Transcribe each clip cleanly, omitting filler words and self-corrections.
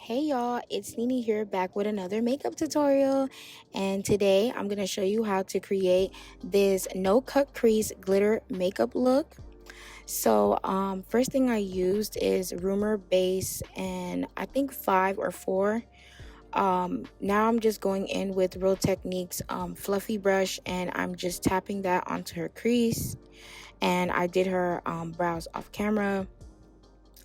Hey y'all, it's Nene here back with another makeup tutorial, and today I'm going to show you how to create this no cut crease glitter makeup look. So first thing I used is rumor base and I think 5 or 4. Now I'm just going in with Real Techniques fluffy brush, and I'm just tapping that onto her crease, and I did her brows off camera.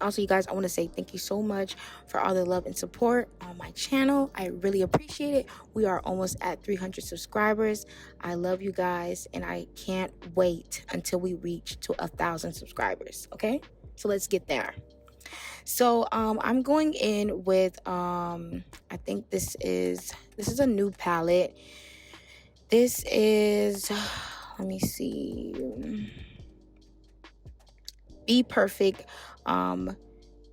Also, you guys, I want to say thank you so much for all the love and support on my channel. I really appreciate it. We are almost at 300 subscribers. I love you guys, and I can't wait until we reach to 1,000 subscribers. Okay, so let's get there. So I'm going in with I think this is a new palette. This is let me see, Bperfect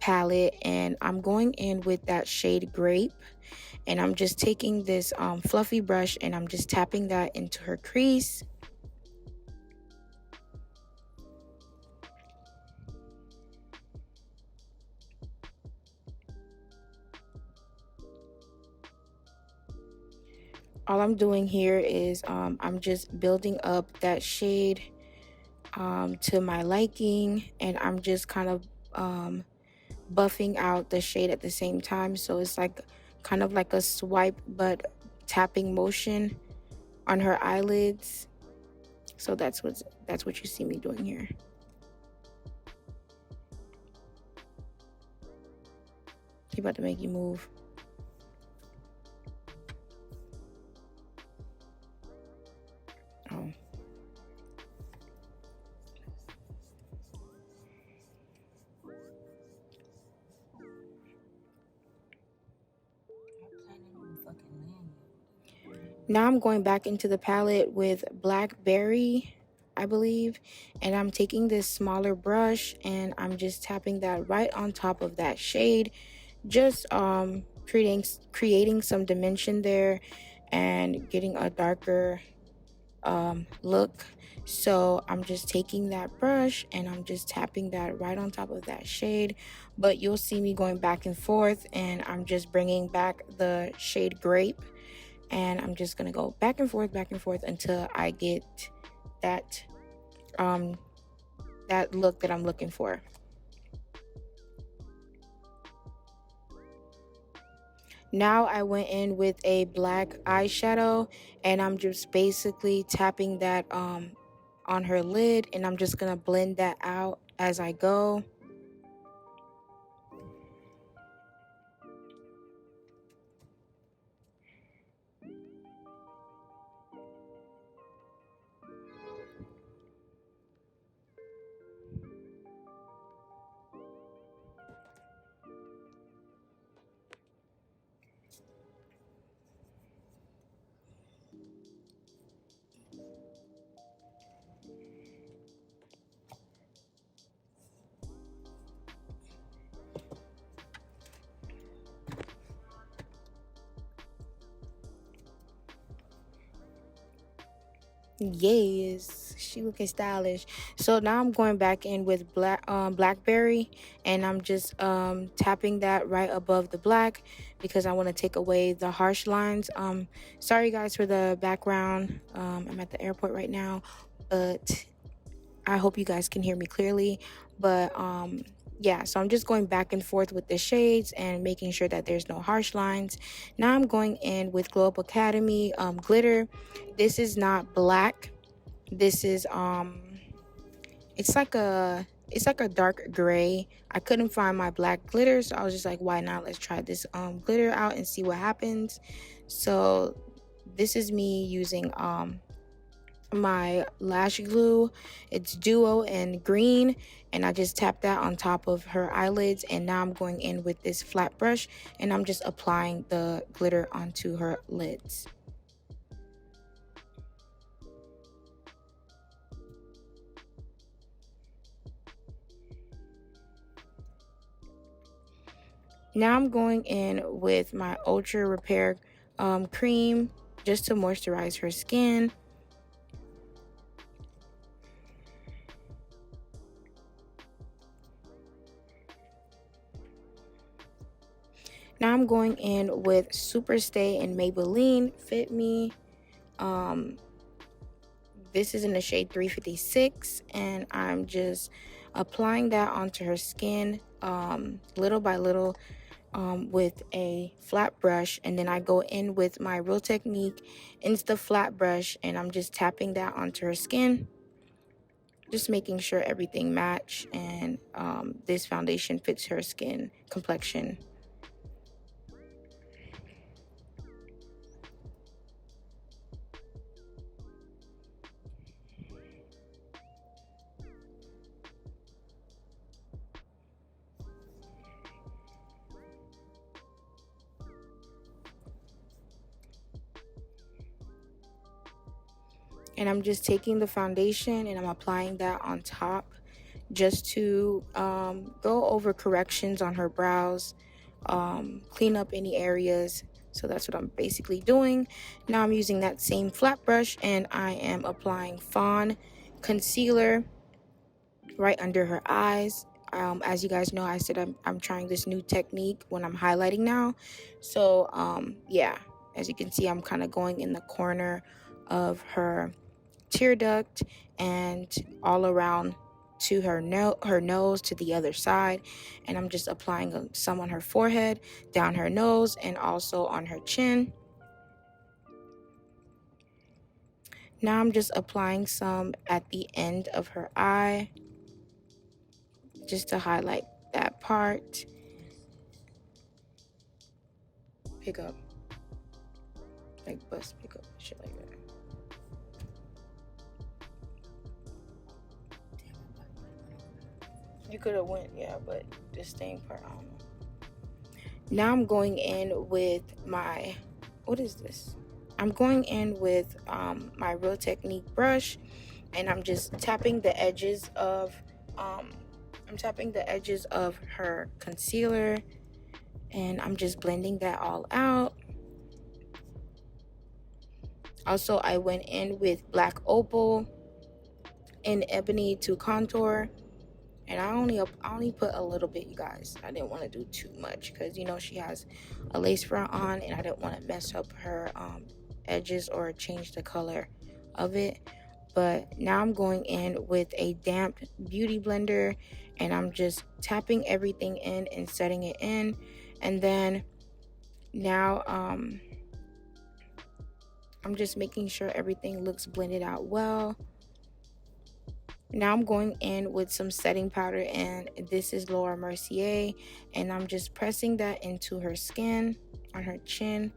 palette, and I'm going in with that shade Grape, and I'm just taking this fluffy brush and I'm just tapping that into her crease. All I'm doing here is I'm just building up that shade to my liking, and I'm just kind of buffing out the shade at the same time, so it's like kind of like a swipe but tapping motion on her eyelids. So that's what you see me doing here. He about to make you move. Oh. Now I'm going back into the palette with Blackberry, I believe, and I'm taking this smaller brush and I'm just tapping that right on top of that shade, just creating some dimension there and getting a darker look. So I'm just taking that brush and I'm just tapping that right on top of that shade, but you'll see me going back and forth, and I'm just bringing back the shade Grape, and I'm just gonna go back and forth until I get that that look that I'm looking for. Now I went in with a black eyeshadow, and I'm just basically tapping that on her lid, and I'm just gonna blend that out as I go. Yes, she looking stylish. So now I'm going back in with Blackberry, and I'm just tapping that right above the black because I want to take away the harsh lines. Sorry guys for the background. I'm at the airport right now, but I hope you guys can hear me clearly. But yeah, so I'm just going back and forth with the shades and making sure that there's no harsh lines. Now I'm going in with Glow Up Academy glitter. This is not black. This is it's like a dark gray. I couldn't find my black glitter, so I was just like, why not? Let's try this glitter out and see what happens. So this is me using my lash glue. It's duo and green, and I just tapped that on top of her eyelids, and now I'm going in with this flat brush and I'm just applying the glitter onto her lids. Now I'm going in with my Ultra Repair cream just to moisturize her skin. Now I'm going in with Superstay and Maybelline Fit Me. This is in the shade 356, and I'm just applying that onto her skin little by little with a flat brush. And then I go in with my Real Technique Insta Flat Brush, and I'm just tapping that onto her skin, just making sure everything match and this foundation fits her skin complexion. And I'm just taking the foundation and I'm applying that on top just to go over corrections on her brows, clean up any areas. So that's what I'm basically doing. Now I'm using that same flat brush and I am applying Fawn concealer right under her eyes. As you guys know, I said I'm trying this new technique when I'm highlighting now. So yeah, as you can see, I'm kind of going in the corner of her tear duct and all around to her nose to the other side, and I'm just applying some on her forehead, down her nose, and also on her chin. Now I'm just applying some at the end of her eye just to highlight that part. Pick up, like bust, pick up, shit like that. You could have went, yeah, but this staying part, I don't know. Now I'm going in with my, what is this? I'm going in with my Real Technique brush, and I'm just tapping the edges of her concealer, and I'm just blending that all out. Also, I went in with black opal in ebony to contour, and I only put a little bit, you guys. I didn't want to do too much because, you know, she has a lace front on, and I didn't want to mess up her edges or change the color of it. But now I'm going in with a damp beauty blender, and I'm just tapping everything in and setting it in. And then now I'm just making sure everything looks blended out well. Now I'm going in with some setting powder, and this is Laura Mercier, and I'm just pressing that into her skin, on her chin,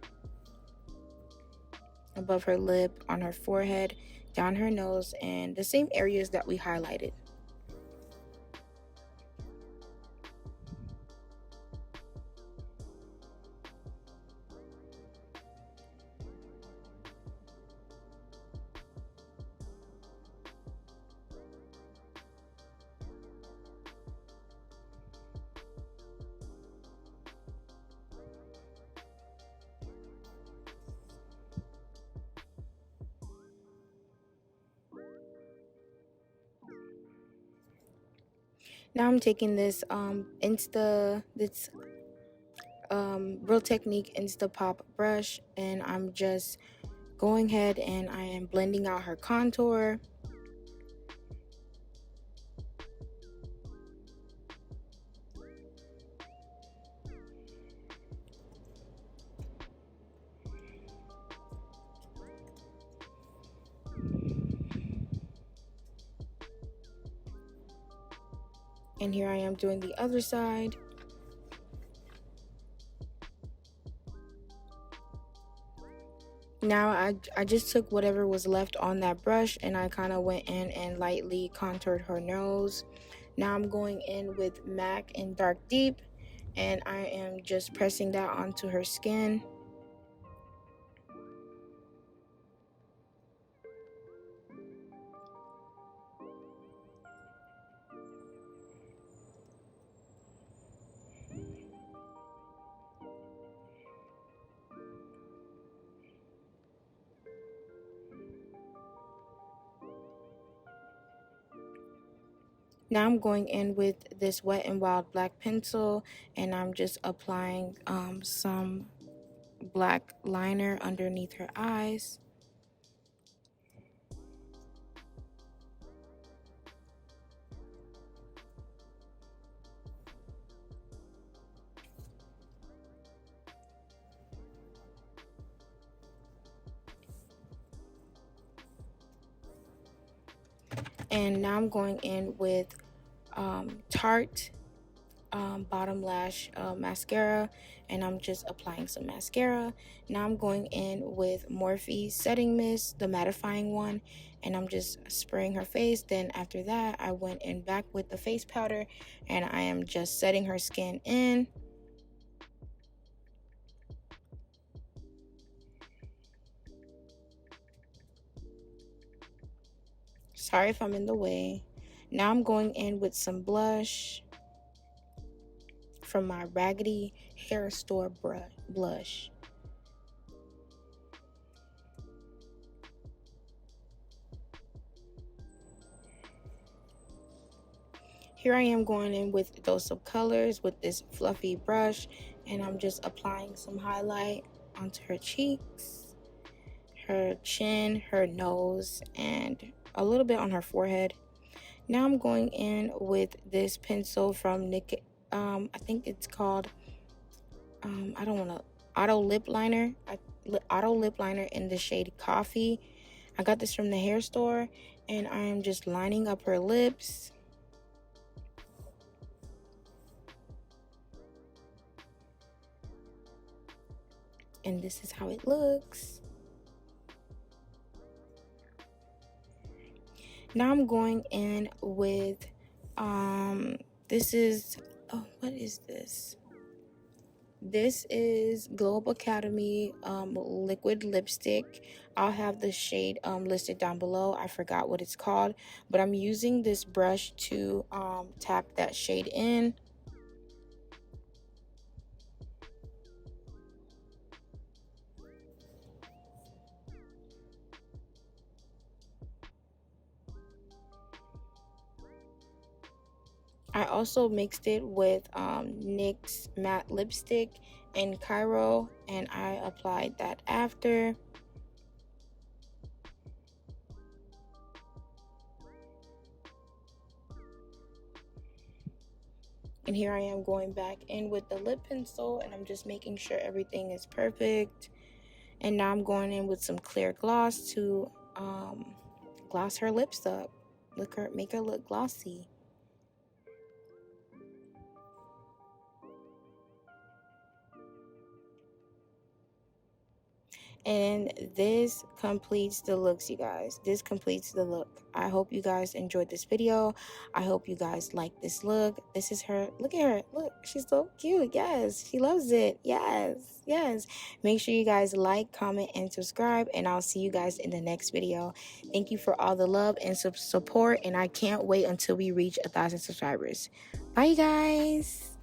above her lip, on her forehead, down her nose, and the same areas that we highlighted. Now I'm taking this Real Technique Insta Pop brush, and I'm just going ahead and I am blending out her contour. And here I am doing the other side. Now I just took whatever was left on that brush and I kind of went in and lightly contoured her nose. Now I'm going in with MAC in Dark Deep, and I am just pressing that onto her skin. Now I'm going in with this Wet and Wild black pencil, and I'm just applying some black liner underneath her eyes. And now I'm going in with Tarte bottom lash mascara, and I'm just applying some mascara. Now I'm going in with Morphe setting mist, the mattifying one, and I'm just spraying her face. Then after that, I went in back with the face powder, and I am just setting her skin in. Sorry if I'm in the way. Now I'm going in with some blush from my Raggedy Hair Store blush. Here I am going in with Dose of Colors with this fluffy brush, and I'm just applying some highlight onto her cheeks, her chin, her nose, and a little bit on her forehead. Now I'm going in with this pencil from I think it's called, I don't want to, Auto Lip Liner. Auto Lip Liner in the shade Coffee. I got this from the hair store, and I am just lining up her lips. And this is how it looks. Now I'm going in with this is, oh, what is this? This is Glow Up Academy liquid lipstick. I'll have the shade listed down below. I forgot what it's called, but I'm using this brush to tap that shade in. I also mixed it with NYX matte lipstick in Cairo, and I applied that after. And here I am going back in with the lip pencil, and I'm just making sure everything is perfect. And now I'm going in with some clear gloss to gloss her lips up. Make her look glossy. And this completes the looks, you guys. This completes the look. I hope you guys enjoyed this video. I hope you guys like this look. This is her. Look at her. Look, she's so cute. Yes, she loves it. Yes, yes. Make sure you guys like, comment, and subscribe. And I'll see you guys in the next video. Thank you for all the love and support. And I can't wait until we reach 1,000 subscribers. Bye, you guys.